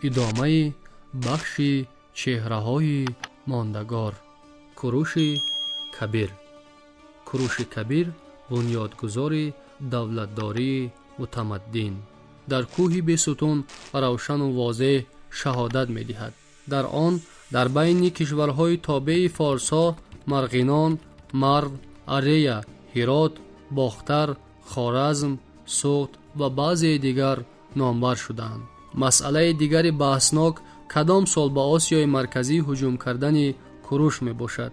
ادامه بخش چهره‌های ماندگار. کوروش کبیر. کوروش کبیر بنیادگذار دولتداری متمدن در کوهی بیستون روشن و واضح شهادت می‌دهد. در آن در بین کشورهای تابع فارس‌ها مرغینان، مرو، اریه، هرات، باختر، خوارزم، سوخت و بعضی دیگر نامور شدند. مسئله دیگر بحثناک کدام سال به آسیای مرکزی هجوم کردن کوروش می باشد.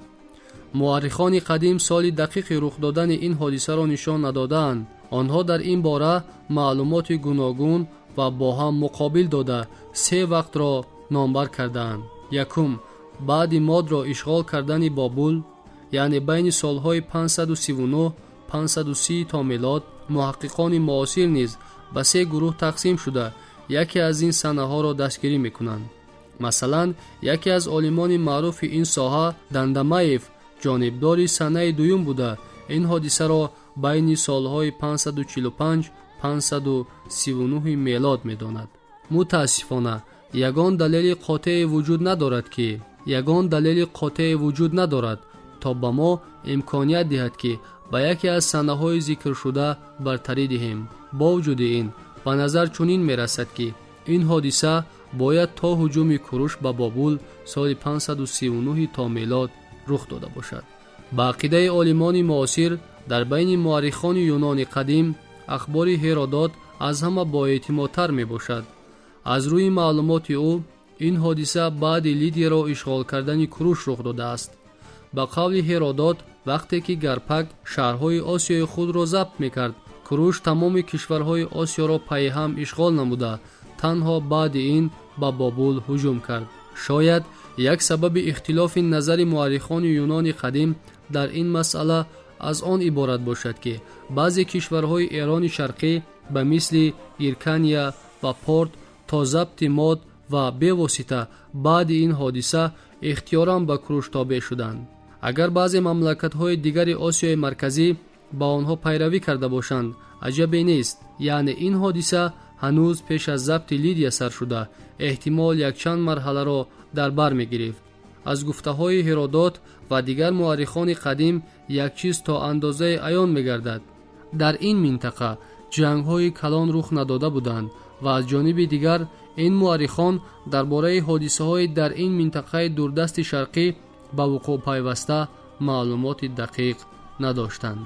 مورخان قدیم سال دقیق رخ دادن این حادثه را نشان ندادند. آنها در این باره معلومات گوناگون و با هم مقابل داده سه وقت را نامبر کردند. یکم، بعد ماد را اشغال کردن بابل، یعنی بین سالهای 539 530 تا میلاد. محققان معاصر نیز به سه گروه تقسیم شده یکی از این سنه ها را دستگیری میکنند. مثلا یکی از عالمان معروف این ساحه دندمایف جانبدار سنه دوم بوده این حادثه را بین سالهای 545 539 میلاد میداند. متاسفانه یگان دلیل قاطع وجود ندارد تا به ما امکانیت دهد که به یکی از سنه های ذکر شده برتری دهیم. با وجود این به نظر چنین می رسد که این حادثه باید تا هجوم کوروش به بابل سال 539 تا میلاد رخ داده باشد. با عقیده عالمان معاصر در بین مورخان یونان قدیم اخبار هرودوت از همه با اعتمادتر می باشد. از روی معلومات او این حادثه بعد لیدیا را اشغال کردن کوروش رخ داده است. با قول هرودوت وقتی که گرپک شهرهای آسیای خود را ضبط میکرد، کوروش تمام کشورهای آسیا را پی هم اشغال نموده تنها بعد این به بابل هجوم کرد. شاید یک سبب اختلاف نظر مورخان یونان قدیم در این مسئله از آن عبارت باشد که بعضی کشورهای ایران شرقی به مثل ایرکانیا و پورت تا ضبط ماد و به واسطه بعد این حادثه اختیاراً به کوروش تابع شدند. اگر بعضی مملکت‌های دیگر آسیای مرکزی با آنها پیروی کرده باشند عجبی نیست. یعنی این حادثه هنوز پیش از ضبط لیدیا سر شده احتمال یک چند مرحله را در بر می‌گرفت. از گفته‌های هرودوت و دیگر مورخان قدیم یک چیز تا اندازه عیان می‌گردد. در این منطقه جنگ‌های کلان رخ نداده بودند و از جانب دیگر این مورخان درباره حادثه‌های در این منطقه دوردست شرقی با وقوع پیوسته معلومات دقیق نداشتند.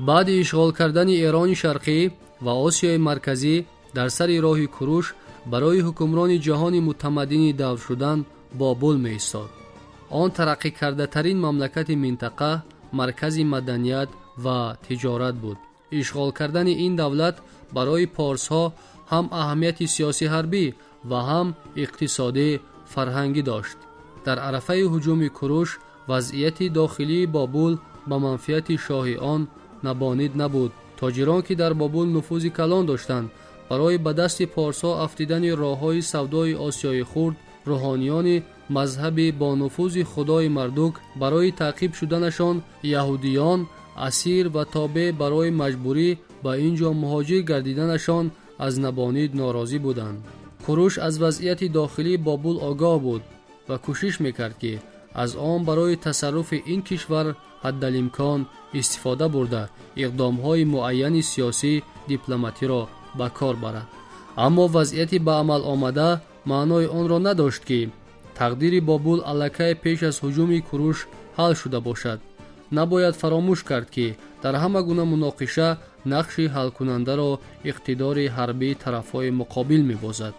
بعد اشغال کردن ایران شرقی و آسیای مرکزی در سر راه کوروش برای حکمران جهان متمدن دور شدن بابل می ایستاد. آن ترقی کرده ترین مملکت منطقه مرکز مدنیت و تجارت بود. اشغال کردن این دولت برای پارس ها هم اهمیت سیاسی حربی و هم اقتصادی فرهنگی داشت. در عرفه هجوم کوروش وضعیت داخلی بابل به منفعت شاه آن نبانید نبود. تاجران که در بابل نفوذ کلان داشتند برای به دست پارسا افتیدن راه‌های سودای آسیای خرد، روحانیان مذهب با نفوذ خدای مردوک برای تعقیب شدنشان یهودیان اسیر و تابع برای مجبوری به اینجا مهاجر گردیدنشان از نبانید ناراضی بودند. کوروش از وضعیت داخلی بابل آگاه بود و کوشش میکرد که از آن برای تصرف این کشور حدالامکان استفاده برده اقدامهای معین سیاسی دیپلماتی را به کار برد. اما وضعیت به عمل آمده معنای آن را نداشت که تقدیر بابل الکی پیش از هجوم کوروش حل شده باشد. نباید فراموش کرد که در همه گونه مناقشه نقش حل کننده را اقتدار حربی طرفهای مقابل می‌بازد.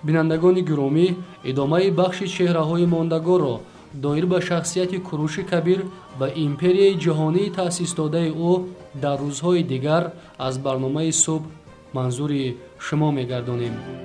بینندگان گرامی، ادامه بخش چهره‌های ماندگار را دایر به شخصیت کوروش کبیر و امپریای جهانی تأسیس داده او در روزهای دیگر از برنامه صبح منظور شما می‌گردانیم.